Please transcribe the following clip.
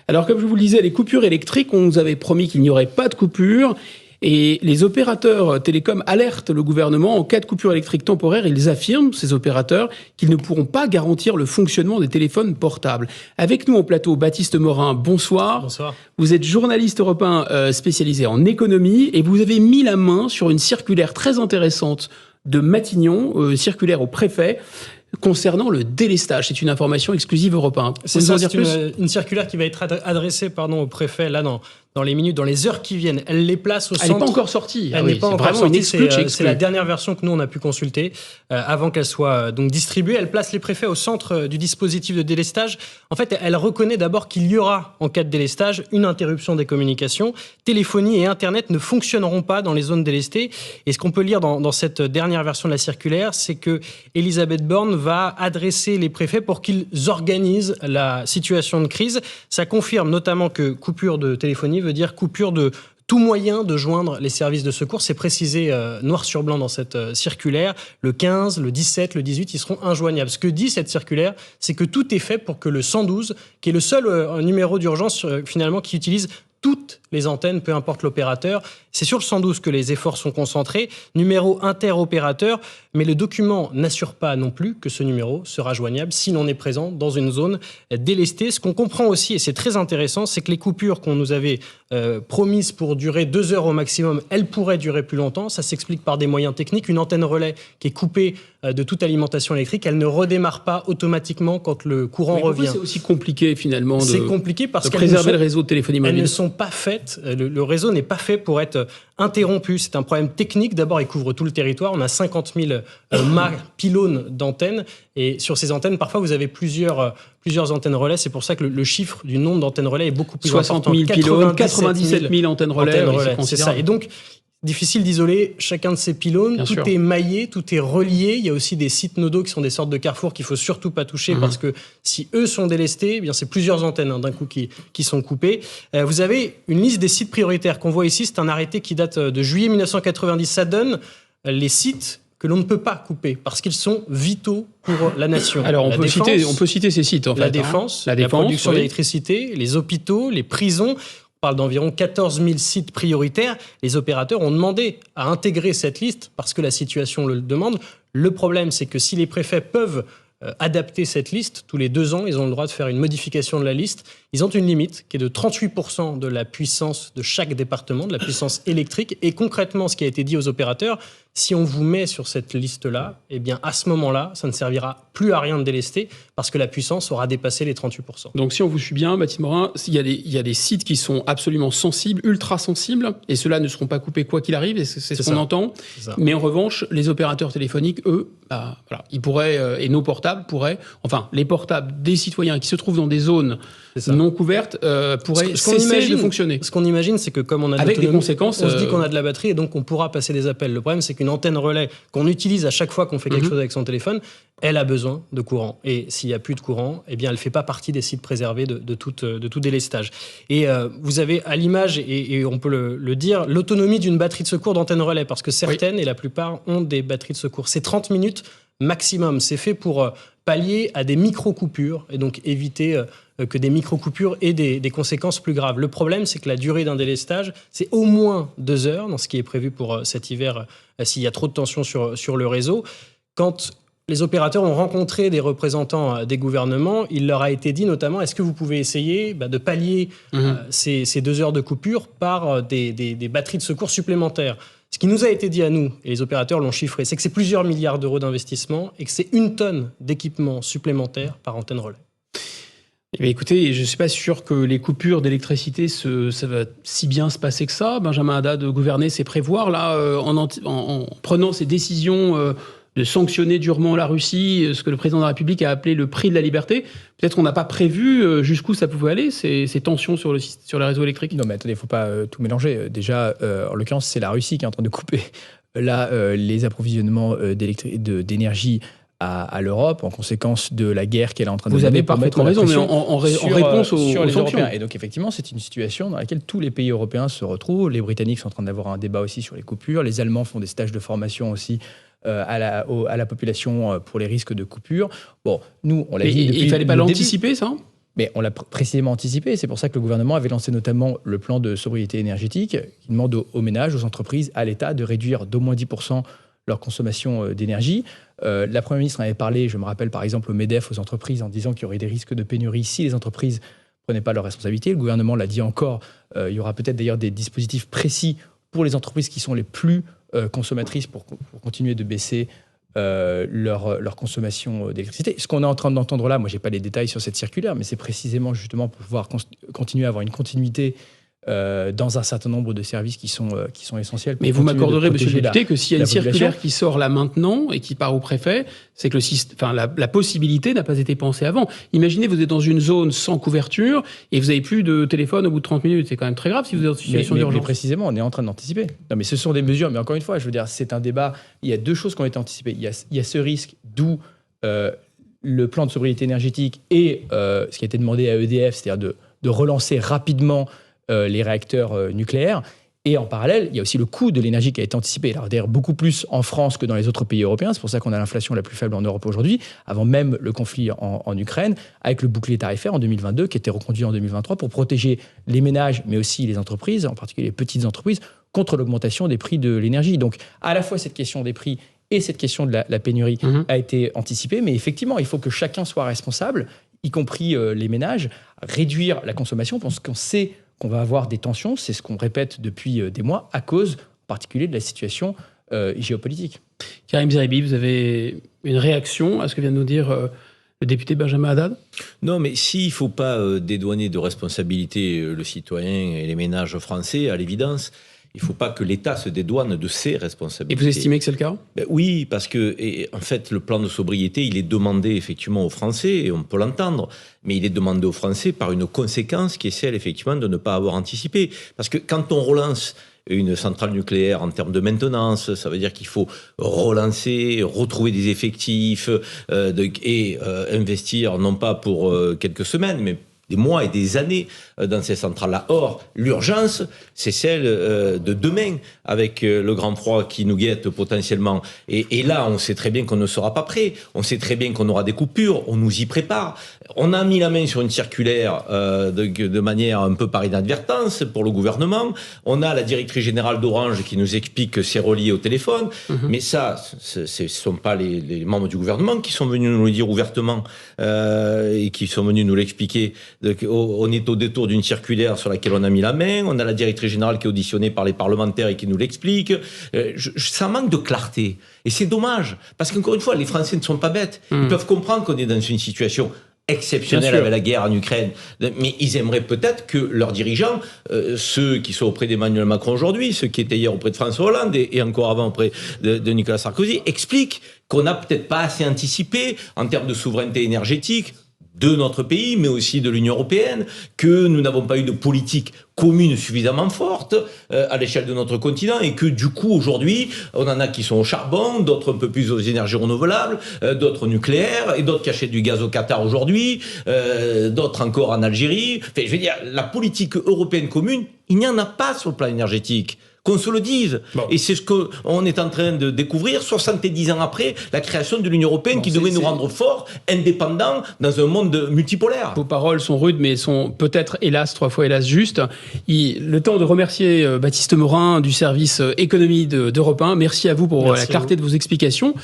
Alors, comme je vous le disais, les coupures électriques, on nous avait promis qu'il n'y aurait pas de coupure. Et les opérateurs télécoms alertent le gouvernement en cas de coupure électrique temporaire. Ils affirment, ces opérateurs, qu'ils ne pourront pas garantir le fonctionnement des téléphones portables. Avec nous en plateau, Baptiste Morin, bonsoir. Bonsoir. Vous êtes journaliste européen spécialisé en économie et vous avez mis la main sur une circulaire très intéressante de Matignon, circulaire au préfet, concernant le délestage. C'est une information exclusive Europe 1. C'est ça, c'est une circulaire qui va être adressée au préfet là dans les minutes, dans les heures qui viennent. Elle les place au centre. Elle n'est pas encore sortie. Elle n'est pas encore sortie. C'est la dernière version que nous, on a pu consulter avant qu'elle soit donc distribuée. Elle place les préfets au centre du dispositif de délestage. En fait, elle reconnaît d'abord qu'il y aura, en cas de délestage, une interruption des communications. Téléphonie et Internet ne fonctionneront pas dans les zones délestées. Et ce qu'on peut lire dans cette dernière version de la circulaire, c'est que Elisabeth Borne va adresser les préfets pour qu'ils organisent la situation de crise. Ça confirme notamment que coupure de téléphonie veut dire coupure de tout moyen de joindre les services de secours. C'est précisé noir sur blanc dans cette circulaire. Le 15, le 17, le 18, ils seront injoignables. Ce que dit cette circulaire, c'est que tout est fait pour que le 112, qui est le seul numéro d'urgence finalement qui utilise toutes les antennes, peu importe l'opérateur. C'est sur le 112 que les efforts sont concentrés. Numéro interopérateur, mais le document n'assure pas non plus que ce numéro sera joignable si l'on est présent dans une zone délestée. Ce qu'on comprend aussi, et c'est très intéressant, c'est que les coupures qu'on nous avait promises pour durer 2 heures au maximum, elles pourraient durer plus longtemps. Ça s'explique par des moyens techniques. Une antenne relais qui est coupée de toute alimentation électrique, elle ne redémarre pas automatiquement quand le courant revient. C'est aussi compliqué finalement c'est compliqué parce de préserver le réseau de téléphonie mobile. Elles ne sont pas faites, le réseau n'est pas fait pour être interrompu. C'est un problème technique. D'abord, il couvre tout le territoire. On a 50 000 pylônes d'antennes. Et sur ces antennes, parfois, vous avez plusieurs antennes relais. C'est pour ça que le chiffre du nombre d'antennes relais est beaucoup plus important. 60 000 pylônes, 97 000 antennes relais. C'est ça. Et donc, difficile d'isoler chacun de ces pylônes. Bien sûr. Est maillé, tout est relié. Il y a aussi des sites nodaux qui sont des sortes de carrefours qu'il faut surtout pas toucher parce que si eux sont délestés, eh bien c'est plusieurs antennes d'un coup qui sont coupées. Vous avez une liste des sites prioritaires qu'on voit ici. C'est un arrêté qui date de juillet 1990. Ça donne les sites que l'on ne peut pas couper parce qu'ils sont vitaux pour la nation. Alors on peut citer ces sites en fait. La défense, la production d'électricité, les hôpitaux, les prisons. On parle d'environ 14 000 sites prioritaires. Les opérateurs ont demandé à intégrer cette liste parce que la situation le demande. Le problème, c'est que si les préfets peuvent adapter cette liste, tous les 2 ans, ils ont le droit de faire une modification de la liste. Ils ont une limite qui est de 38% de la puissance de chaque département, de la puissance électrique. Et concrètement, ce qui a été dit aux opérateurs, si on vous met sur cette liste-là, eh bien à ce moment-là, ça ne servira plus à rien de délester parce que la puissance aura dépassé les 38%. Donc si on vous suit bien, Baptiste Morin, il y a des sites qui sont absolument sensibles, ultra sensibles, et ceux-là ne seront pas coupés quoi qu'il arrive, et c'est ce qu'on entend. Mais en revanche, les opérateurs téléphoniques, eux, ils pourraient, et nos portables pourraient, enfin les portables des citoyens qui se trouvent dans des zones non couvertes pourraient cesser de fonctionner. Ce qu'on imagine, c'est que comme on a avec des conséquences, on se dit qu'on a de la batterie et donc on pourra passer des appels. Le problème, c'est qu'une antenne relais qu'on utilise à chaque fois qu'on fait quelque chose avec son téléphone, elle a besoin de courant. Et s'il n'y a plus de courant, eh bien, elle ne fait pas partie des sites préservés de tout délestage. Et vous avez à l'image, et on peut le dire, l'autonomie d'une batterie de secours d'antenne relais, parce que certaines et la plupart ont des batteries de secours. C'est 30 minutes maximum. C'est fait pour pallier à des micro-coupures et donc éviter que des micro-coupures aient des conséquences plus graves. Le problème, c'est que la durée d'un délestage, c'est au moins 2 heures, dans ce qui est prévu pour cet hiver, s'il y a trop de tension sur le réseau. Quand les opérateurs ont rencontré des représentants des gouvernements, il leur a été dit notamment, est-ce que vous pouvez essayer de pallier ces 2 heures de coupure par des batteries de secours supplémentaires? Ce qui nous a été dit à nous, et les opérateurs l'ont chiffré, c'est que c'est plusieurs milliards d'euros d'investissement et que c'est 1 tonne d'équipement supplémentaire par antenne relais. Eh bien, écoutez, je ne suis pas sûr que les coupures d'électricité, ça va si bien se passer que ça. Benjamin Haddad gouverner, c'est prévoir, là, en prenant ces décisions de sanctionner durement la Russie, ce que le président de la République a appelé le prix de la liberté. Peut-être qu'on n'a pas prévu jusqu'où ça pouvait aller, ces tensions sur les réseaux électriques. Non, mais attendez, il ne faut pas tout mélanger. Déjà, en l'occurrence, c'est la Russie qui est en train de couper les approvisionnements d'énergie à l'Europe en conséquence de la guerre qu'elle est en train de mener. Vous avez parfaitement raison, mais en réponse aux sanctions. Européens. Et donc effectivement, c'est une situation dans laquelle tous les pays européens se retrouvent. Les Britanniques sont en train d'avoir un débat aussi sur les coupures. Les Allemands font des stages de formation aussi à la population pour les risques de coupure. Bon, nous, on l'a dit depuis... Il ne fallait pas l'anticiper, ça ? Mais on l'a précisément anticipé. C'est pour ça que le gouvernement avait lancé notamment le plan de sobriété énergétique qui demande aux ménages, aux entreprises, à l'État de réduire d'au moins 10% leur consommation d'énergie. La Première ministre en avait parlé, je me rappelle par exemple au MEDEF, aux entreprises, en disant qu'il y aurait des risques de pénurie si les entreprises ne prenaient pas leurs responsabilités. Le gouvernement l'a dit encore. Il y aura peut-être d'ailleurs des dispositifs précis pour les entreprises qui sont les plus consommatrices pour continuer de baisser leur consommation d'électricité. Ce qu'on est en train d'entendre là, moi, je n'ai pas les détails sur cette circulaire, mais c'est précisément justement pour pouvoir continuer à avoir une continuité dans un certain nombre de services qui sont essentiels. Mais vous m'accorderez, monsieur le député, que s'il y a une circulaire qui sort là maintenant et qui part au préfet, c'est que la possibilité n'a pas été pensée avant. Imaginez, vous êtes dans une zone sans couverture et vous n'avez plus de téléphone au bout de 30 minutes. C'est quand même très grave si vous êtes dans une situation d'urgence. Mais précisément, on est en train d'anticiper. Non, mais ce sont des mesures. Mais encore une fois, je veux dire, c'est un débat. Il y a deux choses qui ont été anticipées. Il y a ce risque, d'où le plan de sobriété énergétique et ce qui a été demandé à EDF, c'est-à-dire de relancer rapidement les réacteurs nucléaires. Et en parallèle, il y a aussi le coût de l'énergie qui a été anticipé. Alors d'ailleurs, beaucoup plus en France que dans les autres pays européens. C'est pour ça qu'on a l'inflation la plus faible en Europe aujourd'hui, avant même le conflit en Ukraine, avec le bouclier tarifaire en 2022, qui était reconduit en 2023 pour protéger les ménages, mais aussi les entreprises, en particulier les petites entreprises, contre l'augmentation des prix de l'énergie. Donc, à la fois cette question des prix et cette question de la pénurie a été anticipée. Mais effectivement, il faut que chacun soit responsable, y compris les ménages, réduire la consommation, parce qu'on sait qu'on va avoir des tensions, c'est ce qu'on répète depuis des mois, à cause en particulier de la situation géopolitique. Karim Zeribi, vous avez une réaction à ce que vient de nous dire le député Benjamin Haddad ? Non, mais s'il ne faut pas dédouaner de responsabilité le citoyen et les ménages français, à l'évidence, il ne faut pas que l'État se dédouane de ses responsabilités. Et vous estimez que c'est le cas ? Oui, parce que en fait, le plan de sobriété, il est demandé effectivement aux Français, et on peut l'entendre, mais il est demandé aux Français par une conséquence qui est celle effectivement de ne pas avoir anticipé. Parce que quand on relance une centrale nucléaire en termes de maintenance, ça veut dire qu'il faut relancer, retrouver des effectifs et investir non pas pour quelques semaines, mais des mois et des années dans ces centrales-là. Or, l'urgence, c'est celle de demain, avec le grand froid qui nous guette potentiellement. Et là, on sait très bien qu'on ne sera pas prêt. On sait très bien qu'on aura des coupures. On nous y prépare. On a mis la main sur une circulaire de manière un peu par inadvertance pour le gouvernement. On a la directrice générale d'Orange qui nous explique que c'est relié au téléphone. Mais ça, ce ne sont pas les membres du gouvernement qui sont venus nous le dire ouvertement et qui sont venus nous l'expliquer. On est au détour d'une circulaire sur laquelle on a mis la main. On a la directrice générale qui est auditionnée par les parlementaires et qui nous l'explique. Ça manque de clarté. Et c'est dommage. Parce qu'encore une fois, les Français ne sont pas bêtes. Ils peuvent comprendre qu'on est dans une situation exceptionnelle avec la guerre en Ukraine. Mais ils aimeraient peut-être que leurs dirigeants, ceux qui sont auprès d'Emmanuel Macron aujourd'hui, ceux qui étaient hier auprès de François Hollande et encore avant auprès de Nicolas Sarkozy, expliquent qu'on n'a peut-être pas assez anticipé en termes de souveraineté énergétique de notre pays, mais aussi de l'Union européenne, que nous n'avons pas eu de politique commune suffisamment forte à l'échelle de notre continent et que du coup aujourd'hui on en a qui sont au charbon, d'autres un peu plus aux énergies renouvelables, d'autres au nucléaire et d'autres qui achètent du gaz au Qatar aujourd'hui, d'autres encore en Algérie. Enfin, je veux dire, la politique européenne commune, il n'y en a pas sur le plan énergétique. Qu'on se le dise. Bon. Et c'est ce qu'on est en train de découvrir 70 ans après la création de l'Union européenne qui devait nous rendre forts, indépendants, dans un monde multipolaire. Vos paroles sont rudes, mais sont peut-être, hélas, 3 fois hélas justes. Le temps de remercier Baptiste Morin du service économie d'Europe 1. Merci à vous pour la clarté de vos explications.